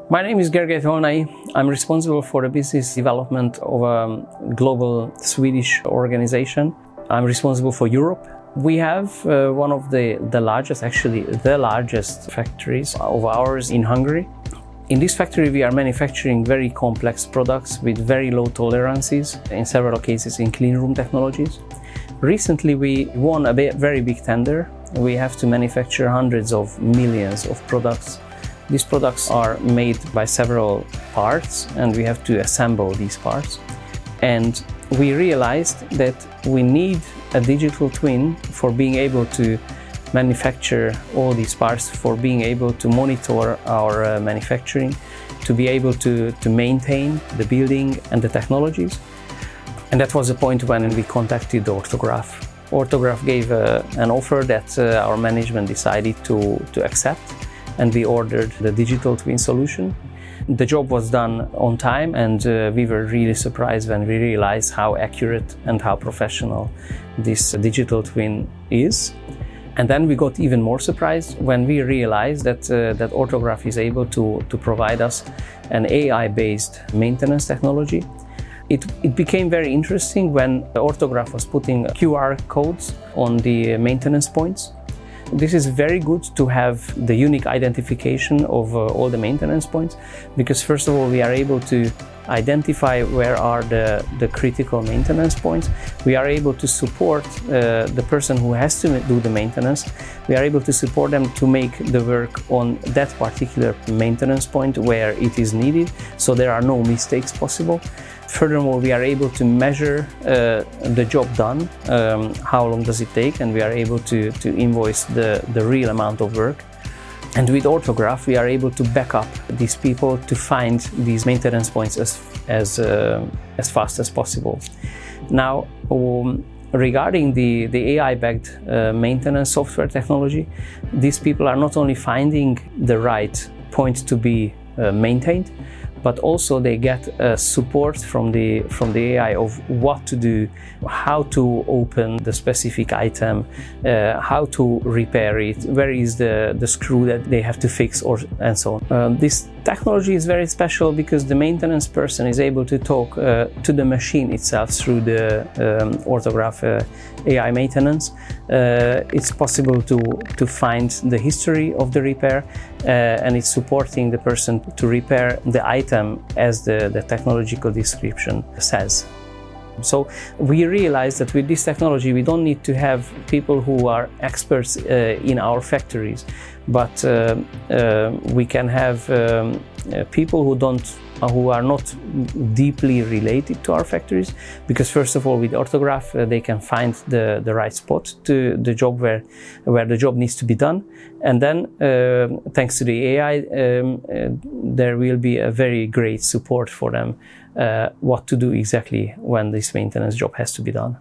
My name is Gergely Tolnai. I'm responsible for the business development of a global Swedish organization. I'm responsible for Europe. We have one of the largest, actually the largest factories of ours in Hungary. In this factory we are manufacturing very complex products with very low tolerances, in several cases in clean room technologies. Recently we won a very big tender. We have to manufacture hundreds of millions of products. These products are made by several parts and we have to assemble these parts. And we realized that we need a digital twin for being able to manufacture all these parts, for being able to monitor our manufacturing, to be able to maintain the building and the technologies. And that was the point when we contacted OrthoGraph. OrthoGraph gave an offer that our management decided to accept, and we ordered the digital twin solution. The job was done on time, and we were really surprised when we realized how accurate and how professional this digital twin is. And then we got even more surprised when we realized that OrthoGraph is able to provide us an AI-based maintenance technology. It became very interesting when OrthoGraph was putting QR codes on the maintenance points. This is very good to have the unique identification of all the maintenance points, because first of all we are able to identify where are the critical maintenance points. We are able to support the person who has to do the maintenance. We are able to support them to make the work on that particular maintenance point where it is needed, so there are no mistakes possible. Furthermore, we are able to measure the job done, how long does it take, and we are able to invoice the real amount of work. And with OrthoGraph, we are able to back up these people to find these maintenance points as fast as possible. Now, regarding the AI-backed maintenance software technology, these people are not only finding the right point to be maintained, but also they get support from the AI of what to do, how to open the specific item, how to repair it, where is the screw that they have to fix, and so on. This technology is very special because the maintenance person is able to talk to the machine itself through the OrthoGraph AI Maintenance. It's possible to find the history of the repair, and it's supporting the person to repair the item as the technological description says. So we realized that with this technology we don't need to have people who are experts in our factories, but we can have people who are not deeply related to our factories, because first of all with OrthoGraph they can find the right spot to the job where the job needs to be done, and then thanks to the AI there will be a very great support for them what to do exactly when this maintenance job has to be done.